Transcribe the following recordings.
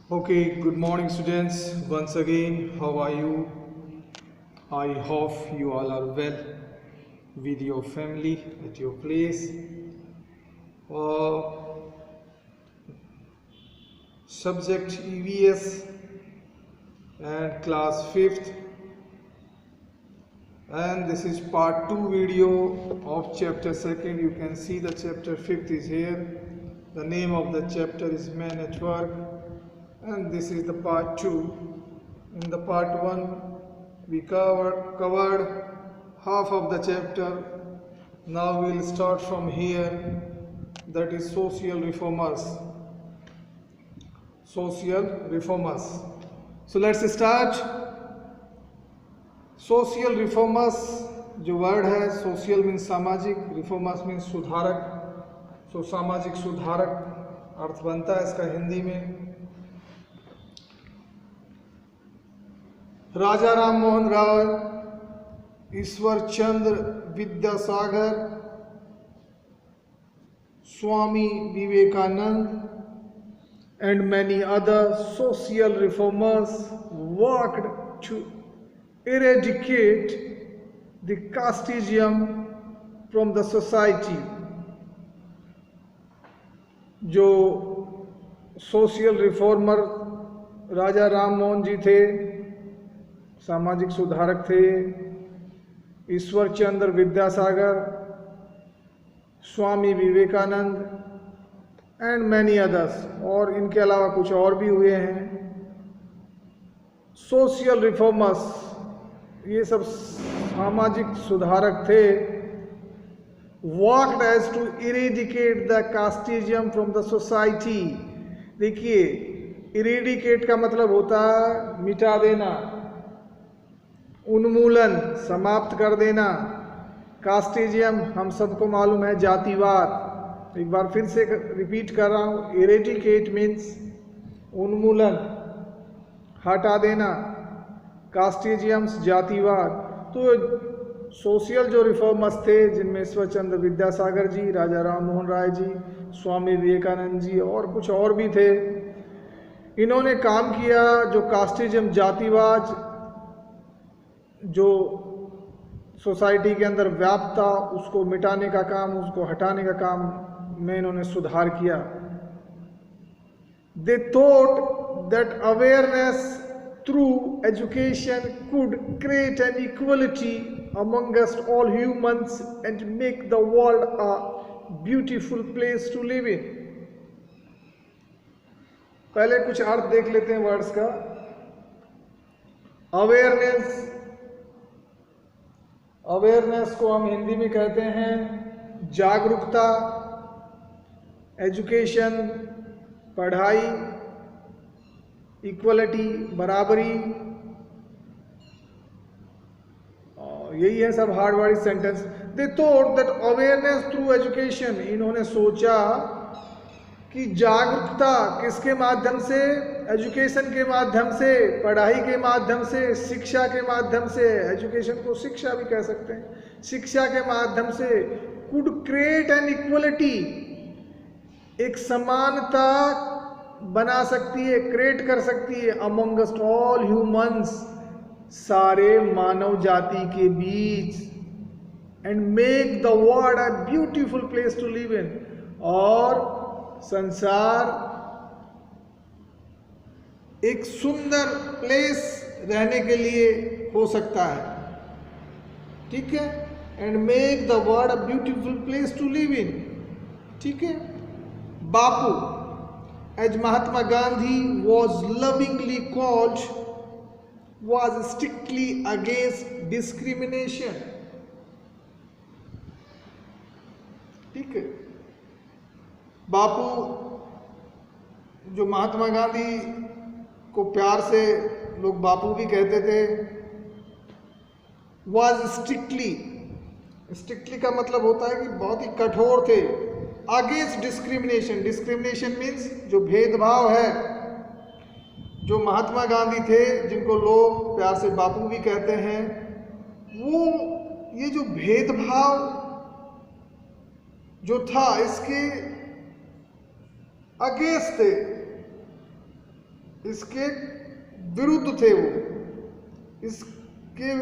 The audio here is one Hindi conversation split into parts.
Okay, good morning, students. Once again, how are you? I hope you all are well with your family at your place. Uh, Subject EVS and class 5th, and this is part 2 video of chapter 2nd. You can see the chapter 5th is here. The name of the chapter is Man at Work, and this is the part 2. In the part 1 we covered half of the chapter. Now we'll start from here, that is social reformers. So let's start. Social reformers जो वर्ड है, सोशियल मीन्स सामाजिक, रिफॉर्मर्स मीन्स सुधारक. सो सामाजिक सुधारक अर्थ बनता है इसका हिंदी में. राजा Ram Mohan Roy, Ishwar Chandra Vidyasagar, Swami Vivekananda and many other social reformers worked to eradicate the casteism from the society. जो सोशल रिफॉर्मर राजा राम मोहन जी थे, सामाजिक सुधारक थे, Ishwar Chandra Vidyasagar, Swami Vivekananda and many others, और इनके अलावा कुछ और भी हुए हैं. सोशल रिफॉर्मर्स, ये सब सामाजिक सुधारक थे. Worked as to eradicate the casteism from the society. देखिए, इरेडिकेट का मतलब होता है मिटा देना, उन्मूलन, समाप्त कर देना. कास्टिज्म हम सबको मालूम है, जातिवाद. एक बार फिर से रिपीट कर रहा हूँ, इरेडिकेट मीन्स उन्मूलन, हटा देना, कास्टिज्म जातिवाद. तो सोशल जो रिफॉर्मर्स थे, जिनमें ईश्वर चंद्र विद्यासागर जी, राजा राम मोहन राय जी, स्वामी विवेकानंद जी और कुछ और भी थे, इन्होंने काम किया जो कास्टिज्म जातिवाद जो सोसाइटी के अंदर व्याप्त था, उसको मिटाने का काम, उसको हटाने का काम में इन्होंने सुधार किया. They thought that awareness through education could create an equality amongst all humans and make the world a beautiful place to live in. पहले कुछ अर्थ देख लेते हैं वर्ड्स का. अवेयरनेस को हम हिंदी में कहते हैं जागरूकता. एजुकेशन पढ़ाई, इक्वलिटी बराबरी, यही है सब hard word sentence. They thought that awareness through education, इन्होंने सोचा कि जागरूकता किसके माध्यम से, एजुकेशन के माध्यम से, पढ़ाई के माध्यम से, शिक्षा के माध्यम से, एजुकेशन को शिक्षा भी कह सकते हैं, शिक्षा के माध्यम से कुड क्रिएट एन इक्वलिटी, एक समानता बना सकती है, क्रिएट कर सकती है, अमंगस्ट ऑल ह्यूमंस, सारे मानव जाति के बीच, and make the world a beautiful place to live in, और संसार एक सुंदर प्लेस रहने के लिए हो सकता है. ठीक है, and make the world a beautiful place to live in. ठीक है. बापू, as Mahatma Gandhi was lovingly called, was strictly against discrimination. ठीक है. बापू, जो महात्मा गांधी को प्यार से लोग बापू भी कहते थे, was स्ट्रिक्टली का मतलब होता है कि बहुत ही कठोर थे. अगेंस्ट डिस्क्रिमिनेशन, डिस्क्रिमिनेशन मीन्स जो भेदभाव है, जो महात्मा गांधी थे, जिनको लोग प्यार से बापू भी कहते हैं, वो ये जो भेदभाव जो था, इसके अगेंस्ट थे. इसके विरुद्ध थे वो, इसके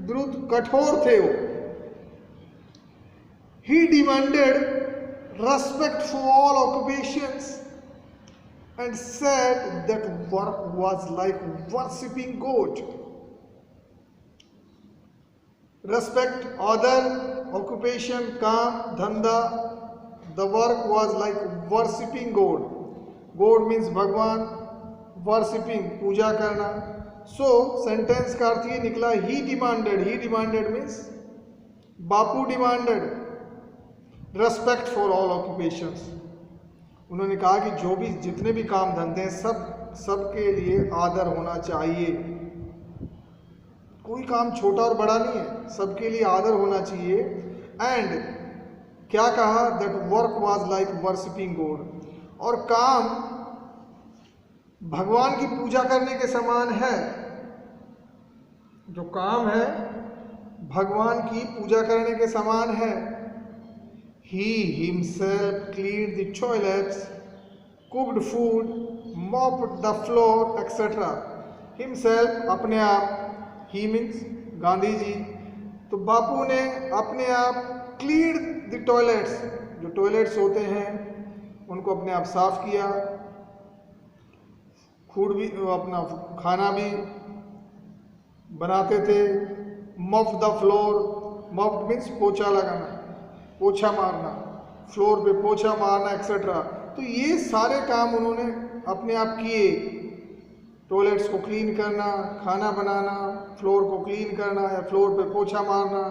विरुद्ध कठोर थे वो। He demanded respect for all occupations and said that work was like worshipping God. Respect, other occupation, काम, धंधा, the work was like worshipping God. God means भगवान, worshipping पूजा करना। So sentence का अर्थ ये निकला, he demanded means Bapu demanded respect for all occupations. उन्होंने कहा कि जो भी जितने भी काम धंधे सबके लिए आदर होना चाहिए। कोई काम छोटा और बड़ा नहीं है, सबके लिए आदर होना चाहिए। एंड क्या कहा, that work was like worshipping God, और काम भगवान की पूजा करने के समान है। जो काम है भगवान की पूजा करने के समान है। He himself cleaned the toilets, cooked food, mopped the floor, etc. Himself, अपने आप, he means गांधी जी। तो बापू ने अपने आप cleaned the toilets, जो टॉयलेट्स होते हैं उनको अपने आप साफ किया, फूड भी, अपना खाना भी बनाते थे। mop the floor, mop means पोछा लगाना, पोछा मारना, फ्लोर पे पोछा मारना एक्सेट्रा। तो ये सारे काम उन्होंने अपने आप किए। टॉयलेट्स को क्लीन करना, खाना बनाना, फ्लोर को क्लीन करना या फ्लोर पे पोछा मारना।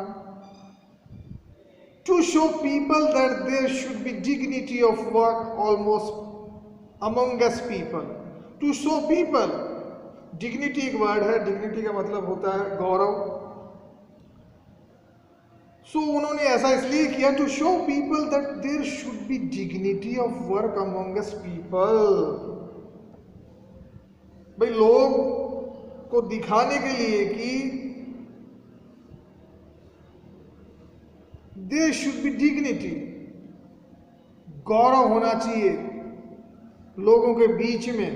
To show people that there should be dignity of work almost amongst people. To show people, dignity एक वर्ड है, डिग्निटी का मतलब होता है गौरव। सो उन्होंने ऐसा इसलिए किया, to show people that there should be dignity of work amongst people. भाई लोग को दिखाने के लिए कि देयर शुड बी डिग्निटी, गौरव होना चाहिए लोगों के बीच में।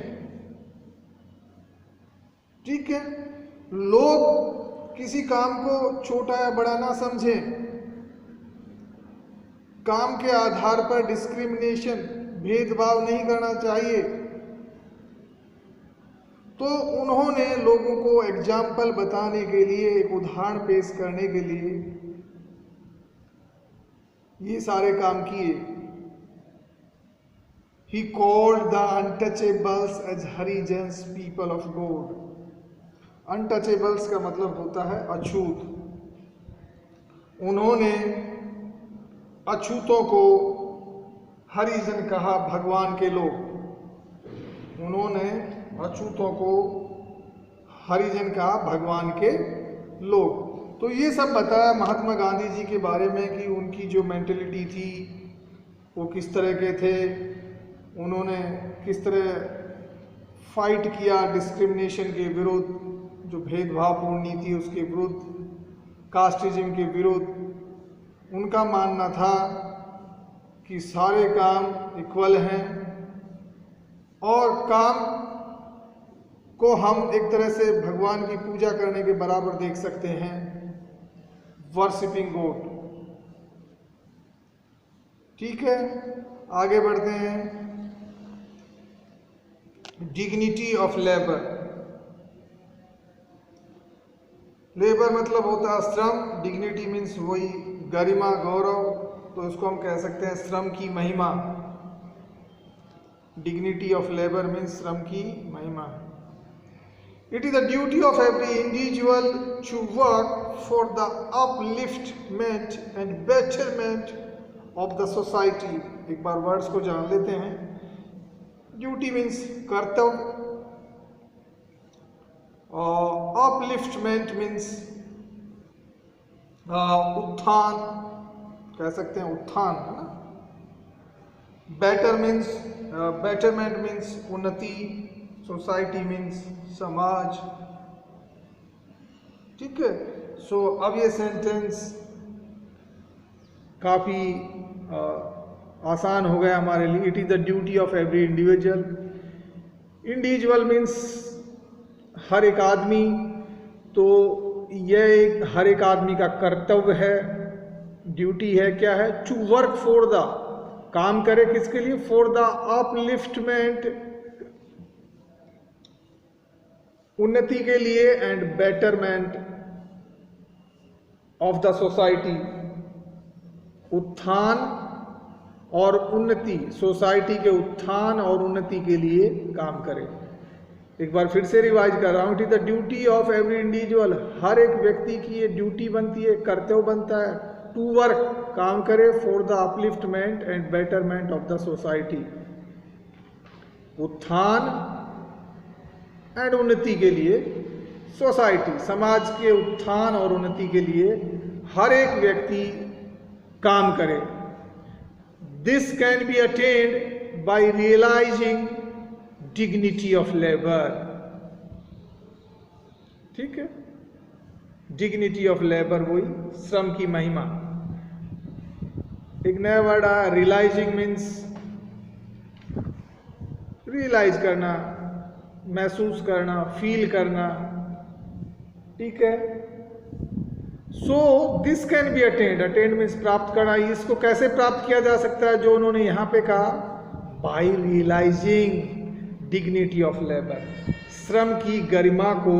ठीक है, लोग किसी काम को छोटा या बड़ा ना समझें। काम के आधार पर डिस्क्रिमिनेशन, भेदभाव नहीं करना चाहिए। तो उन्होंने लोगों को एग्जाम्पल बताने के लिए, एक उदाहरण पेश करने के लिए ये सारे काम किए। He called the untouchables as Harijans, people of God. Untouchables का मतलब होता है अछूत। उन्होंने अछूतों को हरिजन कहा, भगवान के लोग। उन्होंने अछूतों को हरिजन कहा, भगवान के लोग। तो ये सब बताया महात्मा गांधी जी के बारे में कि उनकी जो मेंटेलिटी थी वो किस तरह के थे, उन्होंने किस तरह फाइट किया डिस्क्रिमिनेशन के विरुद्ध, जो भेदभावपूर्ण नीति उसके विरुद्ध, कास्टिज्म के विरुद्ध। उनका मानना था कि सारे काम इक्वल हैं और काम को हम एक तरह से भगवान की पूजा करने के बराबर देख सकते हैं, वर्शिपिंग गॉड। ठीक है, आगे बढ़ते हैं। Dignity of labour. लेबर मतलब होता है श्रम, डिग्निटी मीन्स वही गरिमा, गौरव। तो उसको हम कह सकते हैं श्रम की महिमा। डिग्निटी ऑफ लेबर मीन्स श्रम की महिमा। It is the duty of every individual to work for the upliftment and betterment of the society. एक बार वर्ड्स को जान लेते हैं। ड्यूटी मीन्स कर्तव्य, अपलिफ्टमेंट मीन्स उत्थान, कह सकते हैं उत्थान, है ना। बेटरमेंट मीन्स उन्नति, सोसाइटी मीन्स समाज। ठीक है, सो अब ये सेंटेंस काफ़ी आसान हो गया हमारे लिए। It is the duty of every individual, individual means हर एक आदमी, तो यह एक हर एक आदमी का कर्तव्य है, ड्यूटी है। क्या है? टू वर्क फॉर द, काम करे किसके लिए? फॉर द अपलिफ्टमेंट, उन्नति के लिए, and betterment of the society, उत्थान और उन्नति, सोसाइटी के उत्थान और उन्नति के लिए काम करे। एक बार फिर से रिवाइज कर रहा हूं, it is the duty of every individual, हर एक व्यक्ति की ये ड्यूटी बनती है, कर्तव्य बनता है, टू वर्क, काम करे, for the upliftment and betterment of the society, उत्थान एंड उन्नति के लिए, सोसाइटी, समाज के उत्थान और उन्नति के लिए हर एक व्यक्ति काम करे। This can be attained by realising dignity of labour. ठीक है, डिग्निटी ऑफ लेबर, वही श्रम की महिमा। एक नया वर्ड आया, रियलाइजिंग मीन्स रियलाइज करना, महसूस करना, फील करना। ठीक है, so this can be attend, attend means प्राप्त करना। इसको कैसे प्राप्त किया जा सकता है? जो उन्होंने यहां पे कहा, by realising dignity of labour, श्रम की गरिमा को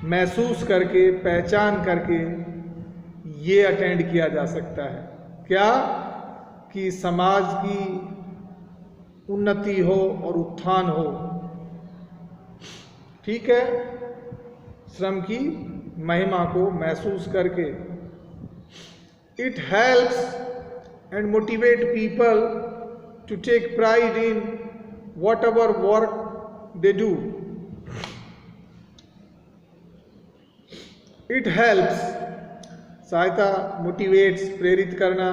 महसूस करके, पहचान करके ये अटेंड किया जा सकता है। क्या? कि समाज की उन्नति हो और उत्थान हो। ठीक है, श्रम की महिमा को महसूस करके। It helps and motivate people to take pride in whatever work they do. It helps, सहायता, motivates, प्रेरित करना।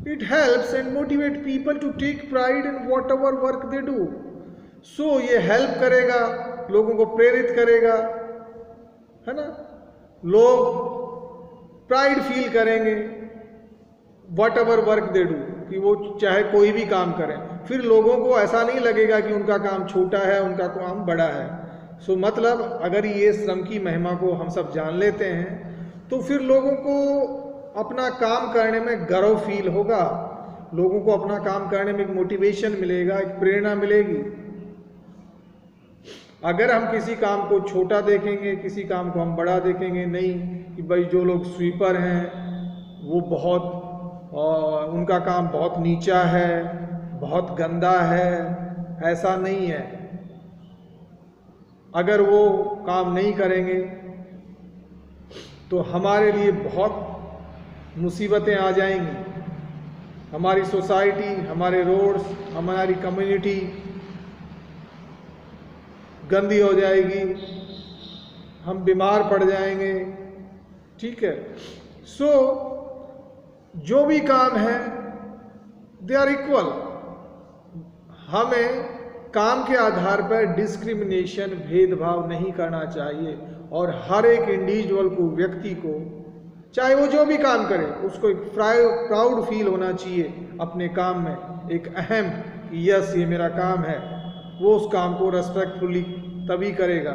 It helps and motivate people to take pride in whatever work they do. So ये help करेगा, लोगों को प्रेरित करेगा, है ना? लोग प्राइड फील करेंगे whatever work they do, कि वो चाहे कोई भी काम करें। फिर लोगों को ऐसा नहीं लगेगा कि उनका काम छोटा है, उनका काम बड़ा है। सो मतलब अगर ये श्रम की महिमा को हम सब जान लेते हैं तो फिर लोगों को अपना काम करने में गर्व फील होगा, लोगों को अपना काम करने में एक मोटिवेशन मिलेगा, एक प्रेरणा मिलेगी। अगर हम किसी काम को छोटा देखेंगे, किसी काम को हम बड़ा देखेंगे, नहीं कि भाई जो लोग स्वीपर हैं वो बहुत उनका काम बहुत नीचा है, बहुत गंदा है, ऐसा नहीं है। अगर वो काम नहीं करेंगे तो हमारे लिए बहुत मुसीबतें आ जाएंगी। हमारी सोसाइटी, हमारे रोड्स, हमारी कम्युनिटी गंदी हो जाएगी, हम बीमार पड़ जाएंगे। ठीक है, सो जो भी काम है दे आर इक्वल। हमें काम के आधार पर डिस्क्रिमिनेशन, भेदभाव नहीं करना चाहिए और हर एक इंडिविजुअल को, व्यक्ति को, चाहे वो जो भी काम करे, उसको एक प्राउड फील होना चाहिए अपने काम में, एक अहम, यस ये मेरा काम है। वो उस काम को रेस्पेक्टफुली तभी करेगा।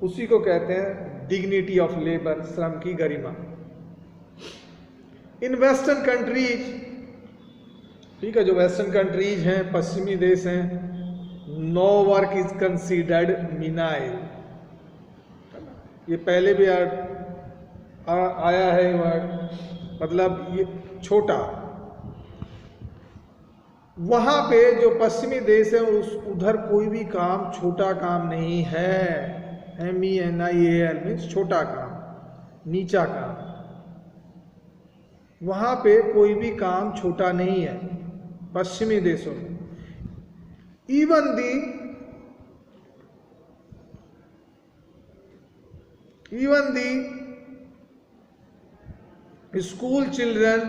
उसी को कहते हैं डिग्निटी ऑफ लेबर, श्रम की गरिमा। इन वेस्टर्न कंट्रीज, ठीक है, जो वेस्टर्न कंट्रीज हैं, पश्चिमी देश हैं, नो वर्क इज कंसीडर्ड मिनाइल। ये पहले भी आया है वर्ड, मतलब ये छोटा। वहां पे जो पश्चिमी देश है उधर कोई भी काम छोटा काम नहीं है। MENIAL मीन्स छोटा काम, नीचा काम। वहां पे कोई भी काम छोटा नहीं है पश्चिमी देशों में। even the school children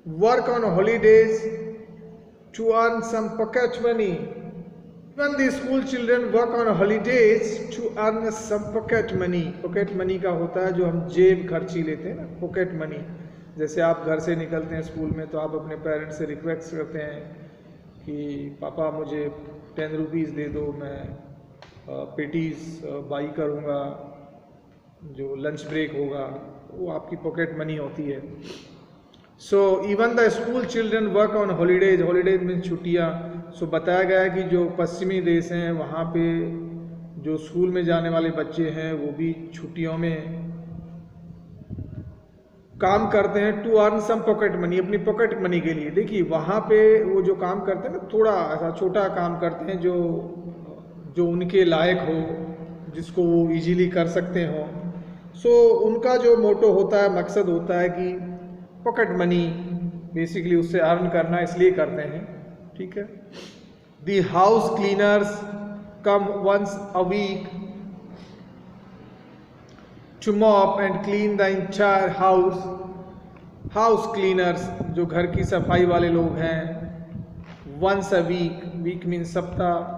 work on holidays to earn some pocket money. Even the school children work on holidays to earn some pocket money. Pocket money का होता है जो हम जेब खर्ची लेते हैं ना, pocket money। जैसे आप घर से निकलते हैं स्कूल में तो आप अपने पेरेंट्स से रिक्वेस्ट करते हैं कि पापा मुझे 10 रुपीज़ दे दो, मैं पेटीज बाई करूँगा, जो लंच ब्रेक होगा वो आपकी पॉकेट मनी होती है। So even the school children work on holidays, holidays में छुट्टियाँ। सो बताया गया है कि जो पश्चिमी देश हैं वहाँ पे जो स्कूल में जाने वाले बच्चे हैं वो भी छुट्टियों में काम करते हैं to earn some pocket money, अपनी पॉकेट मनी के लिए। देखिए वहाँ पे वो जो काम करते हैं ना, थोड़ा ऐसा छोटा काम करते हैं जो उनके लायक हो, जिसको वो इजीली कर सकते हो। सो उनका जो मोटो होता है, मकसद होता है कि पॉकेट मनी बेसिकली उससे अर्न करना, इसलिए करते हैं। ठीक है। The house cleaners come once a week to mop and clean the entire house. House cleaners जो घर की सफाई वाले लोग हैं, once a week, week mean सप्ताह,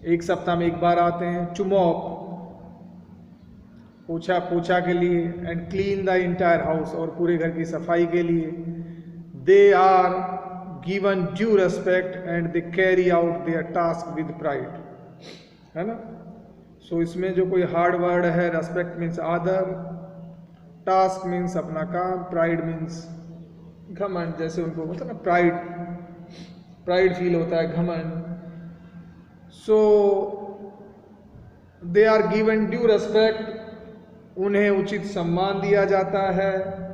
एक सप्ताह में एक बार आते हैं। टू मॉप पोछा के लिए, and clean the entire house और पूरे घर की सफाई के लिए। They are given due respect and they carry out their task with pride, है ना। सो इसमें जो कोई हार्ड वर्ड है, रेस्पेक्ट मीन्स आदर, टास्क मीन्स अपना काम, प्राइड मीन्स घमंड, जैसे उनको मतलब ना प्राइड फील होता है, घमंड। So they are given due respect, उन्हें उचित सम्मान दिया जाता है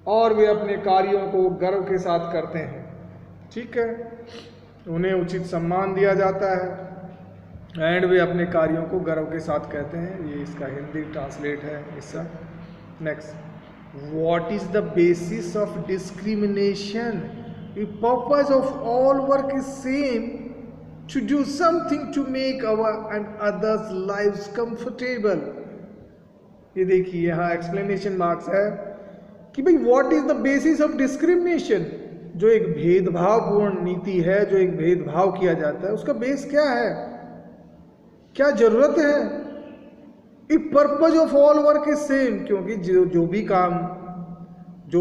और वे अपने कार्यों को गर्व के साथ करते हैं। ठीक है, उन्हें उचित सम्मान दिया जाता है एंड वे अपने कार्यों को गर्व के साथ कहते हैं। ये इसका हिंदी ट्रांसलेट है इसका। Next, what is the basis of discrimination? The purpose of all work is same, to do something to make our and others lives comfortable. ये देखिए यहाँ एक्सप्लेनेशन मार्क्स है कि भाई what is the basis of discrimination. जो एक भेदभावपूर्ण नीति है, जो एक भेदभाव किया जाता है, उसका बेस क्या है, क्या जरूरत है? If purpose of all work is same, क्योंकि जो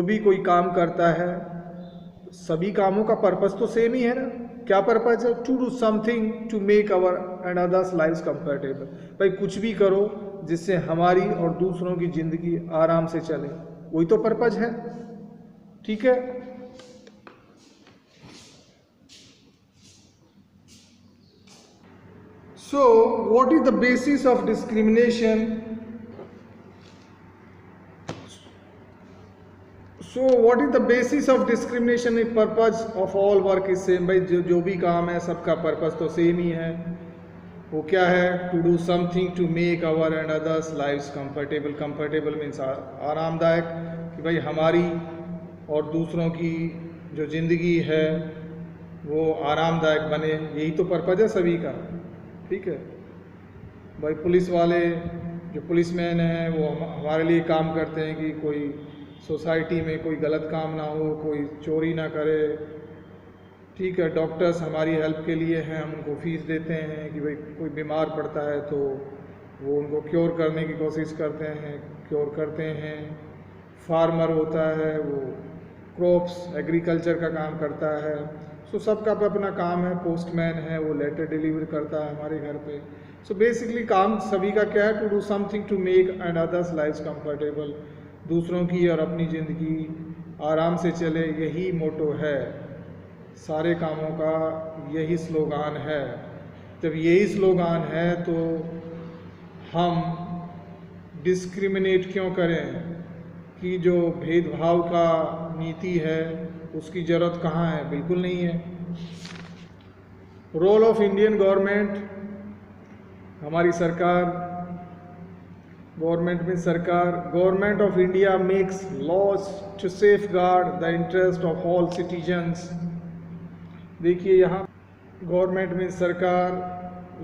भी कोई काम करता है, सभी कामों का पर्पज तो सेम ही है ना। क्या पर्पज है? To do something to make our and others lives comfortable. भाई कुछ भी करो जिससे हमारी और दूसरों की जिंदगी आराम से चले, वही तो पर्पज है। ठीक है। So, what is the basis of discrimination? So, what is the basis of discrimination? If purpose of all work is same, भाई जो भी काम है सबका पर्पस तो सेम ही है। वो क्या है? To do something to make our and others lives comfortable. Comfortable means आरामदायक, कि भाई हमारी और दूसरों की जो ज़िंदगी है वो आरामदायक बने, यही तो पर्पज है सभी का। ठीक है भाई। पुलिस वाले जो पुलिसमैन हैं वो हमारे लिए काम करते हैं कि कोई सोसाइटी में कोई गलत काम ना हो, कोई चोरी ना करे। ठीक है। डॉक्टर्स हमारी हेल्प के लिए हैं, हम उनको फीस देते हैं कि भाई कोई बीमार पड़ता है तो वो उनको क्योर करने की कोशिश करते हैं, क्योर करते हैं। फार्मर होता है वो क्रॉप्स एग्रीकल्चर का काम करता है। सो सबका अपना काम है। पोस्टमैन है वो लेटर डिलीवर करता है हमारे घर पे। सो बेसिकली काम सभी का क्या है? To do something to make and others lives comfortable, दूसरों की और अपनी ज़िंदगी आराम से चले, यही मोटो है सारे कामों का, यही स्लोगान है। जब यही स्लोगान है तो हम डिस्क्रिमिनेट क्यों करें कि जो भेदभाव का नीति है उसकी ज़रूरत कहाँ है? बिल्कुल नहीं है। रोल ऑफ इंडियन गवर्नमेंट, हमारी सरकार, गवर्नमेंट में सरकार, government of India makes laws to safeguard the interest of all citizens. देखिए यहाँ गवर्नमेंट में सरकार,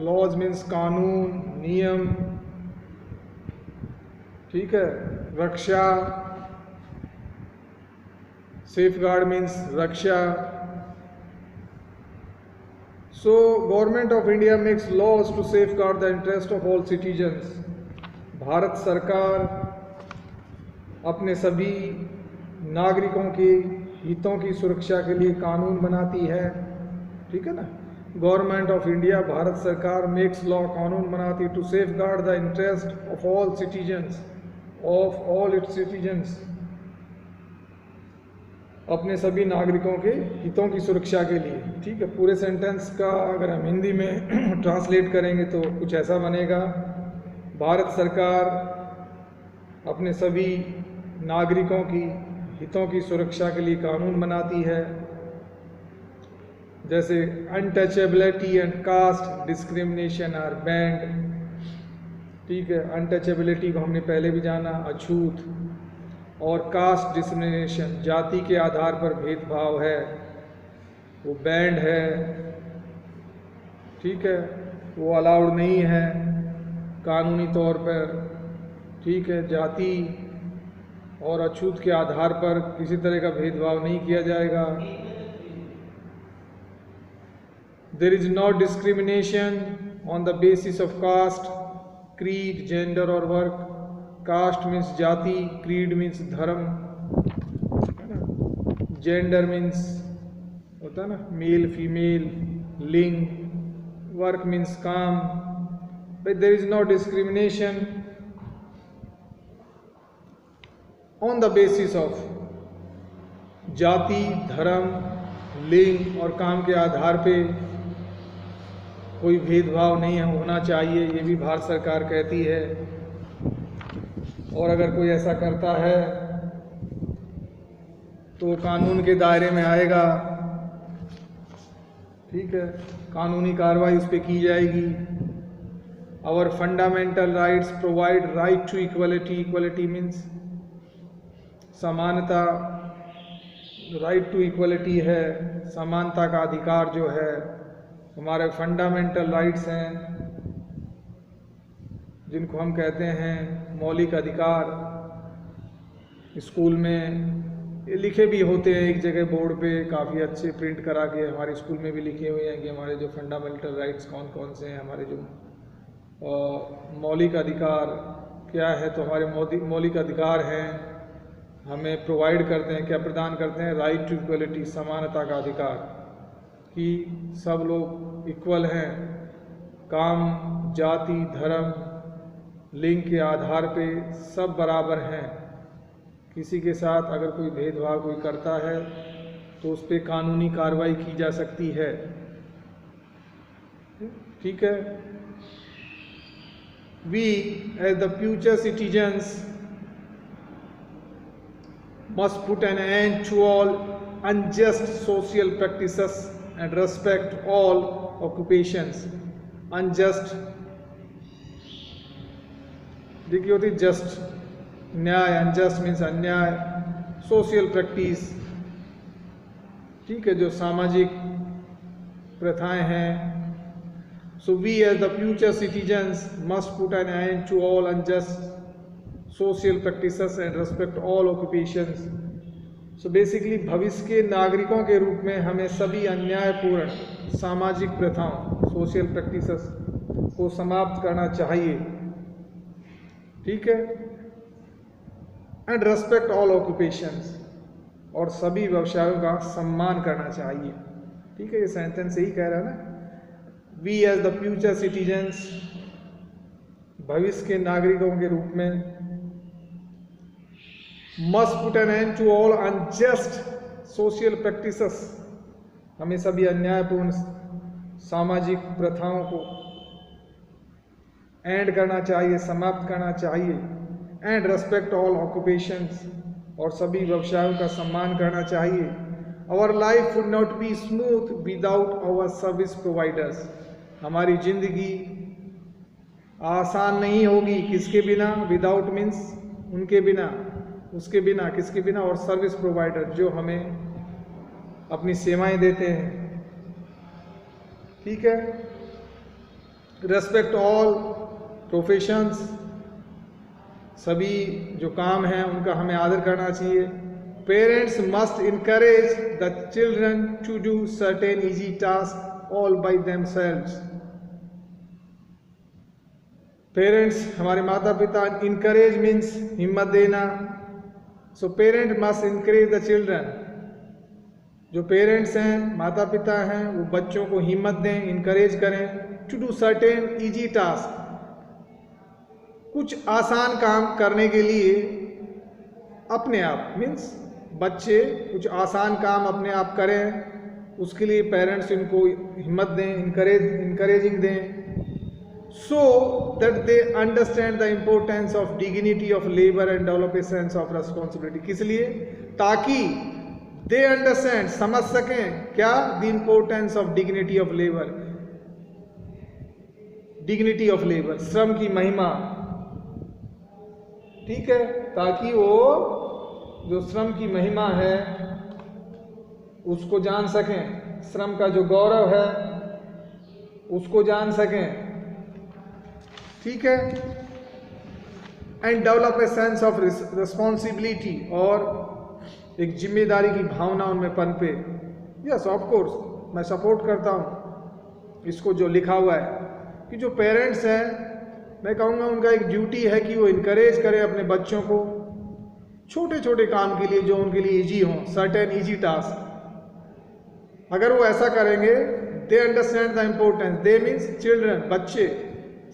लॉज मीन्स कानून, नियम। ठीक है। रक्षा, सेफगार्ड मीन्स रक्षा। So government of India makes laws to safeguard the interest of all citizens. Bharat सरकार अपने सभी नागरिकों के हितों की सुरक्षा के लिए कानून बनाती है, ठीक है ना। गवर्नमेंट ऑफ इंडिया, भारत सरकार मेक्स लॉ, कानून बनाती to safeguard the interest of all citizens, of all its citizens, अपने सभी नागरिकों के हितों की सुरक्षा के लिए, ठीक है। पूरे सेंटेंस का अगर हम हिंदी में ट्रांसलेट करेंगे तो कुछ ऐसा बनेगा, भारत सरकार अपने सभी नागरिकों की हितों की सुरक्षा के लिए कानून बनाती है, जैसे untouchability and caste discrimination are banned, ठीक है। अनटचेबिलिटी को हमने पहले भी जाना, अछूत, और कास्ट डिस्क्रिमिनेशन, जाति के आधार पर भेदभाव है, वो बैंड है, ठीक है, वो अलाउड नहीं है कानूनी तौर पर, ठीक है। जाति और अछूत के आधार पर किसी तरह का भेदभाव नहीं किया जाएगा। There is no discrimination on the basis of caste, creed, gender और वर्क। कास्ट मीन्स जाति, क्रीड मीन्स धर्म, है ना, जेंडर मीन्स होता है ना मेल फीमेल, लिंग, वर्क मीन्स काम। But there is no discrimination on the basis of जाति, धर्म, लिंग और काम के आधार पे कोई भेदभाव नहीं होना चाहिए, ये भी भारत सरकार कहती है। और अगर कोई ऐसा करता है तो कानून के दायरे में आएगा, ठीक है, कानूनी कार्रवाई उस पर की जाएगी। Our fundamental rights provide right to equality, equality means समानता, राइट टू इक्वलिटी है, समानता का अधिकार जो है, हमारे फंडामेंटल राइट्स हैं जिनको हम कहते हैं मौलिक अधिकार। स्कूल में ये लिखे भी होते हैं एक जगह बोर्ड पे, काफ़ी अच्छे प्रिंट करा के हमारे स्कूल में भी लिखे हुए हैं कि हमारे जो फंडामेंटल राइट्स कौन कौन से हैं, हमारे जो मौलिक अधिकार क्या है। तो हमारे मौलिक अधिकार हैं, हमें प्रोवाइड करते हैं, क्या प्रदान करते हैं, राइट टू इक्वलिटी, समानता का अधिकार, कि सब लोग इक्वल हैं, काम, जाति, धर्म, लिंग के आधार पे सब बराबर हैं। किसी के साथ अगर कोई भेदभाव कोई करता है तो उस पर कानूनी कार्रवाई की जा सकती है, ठीक है। We as the future citizens must put an end to all unjust social practices and respect all occupations. Unjust देखिए होती जस्ट, न्याय, अनजस्ट मीन्स अन्याय, सोशल प्रैक्टिस, ठीक है, जो सामाजिक प्रथाएं हैं। So we as the future citizens must put an end to all unjust social practices and respect all occupations. So basically भविष्य के नागरिकों के रूप में हमें सभी अन्यायपूर्ण सामाजिक प्रथाओं, social practices को समाप्त करना चाहिए, ठीक है। and respect all occupations, और सभी व्यवसायों का सम्मान करना चाहिए, ठीक है। ये सेंटेंस यही कह रहा है ना, we as the future citizens, भविष्य के नागरिकों के रूप में must put an end to all unjust social practices, हमें सभी अन्यायपूर्ण सामाजिक प्रथाओं को एंड करना चाहिए, समाप्त करना चाहिए। एंड रेस्पेक्ट ऑल ऑक्यूपेशंस, और सभी व्यवसायों का सम्मान करना चाहिए। Our life would not be smooth without our service providers, हमारी जिंदगी आसान नहीं होगी किसके बिना, विदाउट मीन्स उनके बिना, उसके बिना, किसके बिना, और सर्विस प्रोवाइडर जो हमें अपनी सेवाएं देते हैं, ठीक है। रेस्पेक्ट ऑल प्रोफेशंस, सभी जो काम हैं उनका हमें आदर करना चाहिए। Parents must encourage the children to do certain easy task all by themselves, parents हमारे माता पिता, इनकरेज मीन्स हिम्मत देना। So parent must encourage the children जो पेरेंट्स हैं, माता पिता हैं, वो बच्चों को हिम्मत दें, इनकरेज करें to do certain easy task, कुछ आसान काम करने के लिए अपने आप, मीन्स बच्चे कुछ आसान काम अपने आप करें, उसके लिए पेरेंट्स इनको हिम्मत दें, इनकरेजिंग दें, so that they understand the importance of dignity of labor and develop a sense of responsibility. किस लिए? ताकि they understand, समझ सकें क्या? the importance of dignity of labor, dignity of labor, श्रम की महिमा, ठीक है, ताकि वो जो श्रम की महिमा है उसको जान सकें, श्रम का जो गौरव है उसको जान सकें, ठीक है, and develop a sense of responsibility, और एक जिम्मेदारी की भावना उनमें पनपे। यस ऑफ कोर्स मैं सपोर्ट करता हूँ इसको जो लिखा हुआ है कि जो पेरेंट्स हैं, मैं कहूँगा उनका एक ड्यूटी है कि वो इनकरेज करें अपने बच्चों को छोटे छोटे काम के लिए जो उनके लिए इजी हों, सर्टेन इजी टास्क। अगर वो ऐसा करेंगे, they understand the importance, they means children, बच्चे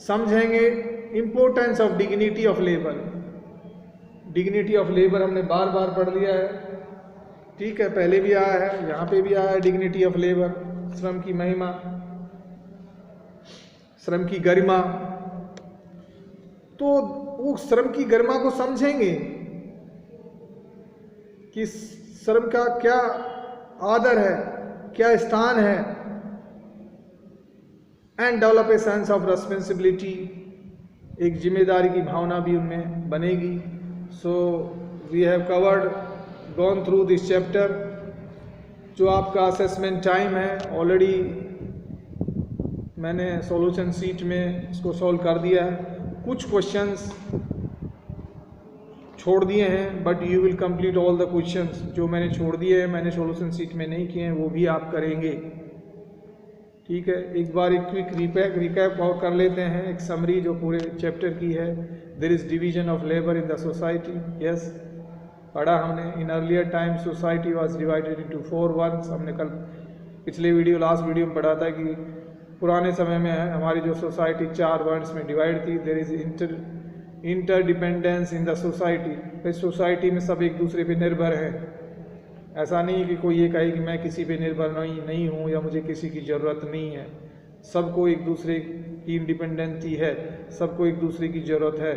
समझेंगे importance of dignity of labour. Dignity of labour हमने बार बार पढ़ लिया है, ठीक है, पहले भी आया है, यहाँ पे भी आया है डिग्निटी ऑफ लेबर, श्रम की महिमा, श्रम की गरिमा। तो वो श्रम की गरिमा को समझेंगे कि श्रम का क्या आदर है, क्या स्थान है, and develop a sense of responsibility, एक जिम्मेदारी की भावना भी उनमें बनेगी। So we have covered gone through this chapter. जो आपका असेसमेंट टाइम है ऑलरेडी मैंने सॉल्यूशन शीट में इसको सॉल्व कर दिया है, कुछ क्वेश्चंस छोड़ दिए हैं, but you will complete all the questions जो मैंने छोड़ दिए हैं, मैंने सॉल्यूशन शीट में नहीं किए हैं, वो भी आप करेंगे, ठीक है। एक बार एक क्विक रिकैप और कर लेते हैं, एक समरी जो पूरे चैप्टर की है। There is division of labour in the society, yes पढ़ा हमने। In earlier time society was divided into 4 varnas, हमने कल पिछले लास्ट वीडियो में पढ़ा था कि पुराने समय में हमारी जो सोसाइटी 4 वर्न्स में डिवाइड थी। There is interdependence in the society, इस सोसाइटी में सब एक दूसरे पे निर्भर हैं। ऐसा नहीं कि कोई ये कहे कि मैं किसी पे निर्भर नहीं हूँ या मुझे किसी की ज़रूरत नहीं है। सबको एक दूसरे की इंडिपेंडेंसी है, सबको एक दूसरे की ज़रूरत है।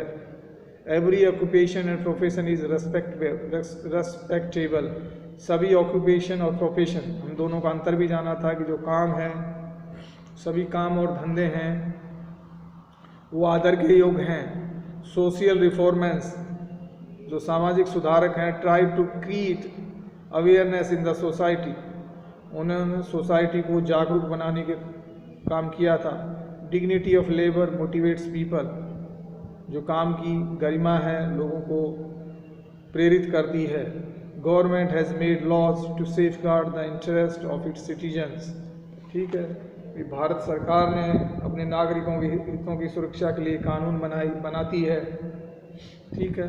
Every occupation and profession is respectable, सभी ऑक्यूपेशन और प्रोफेशन, हम दोनों का अंतर भी जाना था कि जो काम है, सभी काम और धंधे हैं वो आदर के योग्य हैं। सोशल रिफॉर्मेंस, जो सामाजिक सुधारक हैं, try to create awareness in the society, उन्होंने सोसाइटी को जागरूक बनाने के काम किया था। Dignity of labour motivates people, जो काम की गरिमा है लोगों को प्रेरित करती है। Government has made laws to safeguard the interest of its citizens, ठीक है, भारत सरकार ने अपने नागरिकों के हितों की सुरक्षा के लिए कानून बनाती है, ठीक है।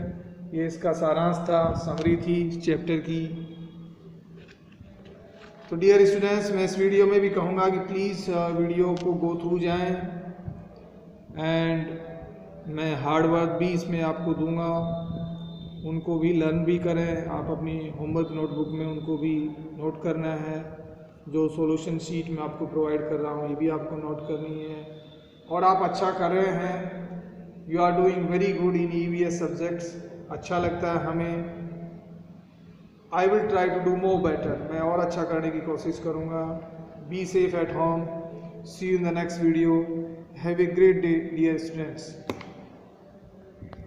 ये इसका सारांश था, समरी थी इस चैप्टर की। तो डियर स्टूडेंट्स, मैं इस वीडियो में भी कहूँगा कि प्लीज़ वीडियो को गो थ्रू जाएं, एंड मैं हार्ड वर्क भी इसमें आपको दूंगा, उनको भी लर्न भी करें। आप अपनी होमवर्क नोटबुक में उनको भी नोट करना है। जो सॉल्यूशन शीट में आपको प्रोवाइड कर रहा हूँ ये भी आपको नोट करनी है। और आप अच्छा कर रहे हैं, you are doing very good in EVS subjects, अच्छा लगता है हमें। I will try to do more better, मैं और अच्छा करने की कोशिश करूँगा। Be safe at home, see you in the next video, have a great day dear students.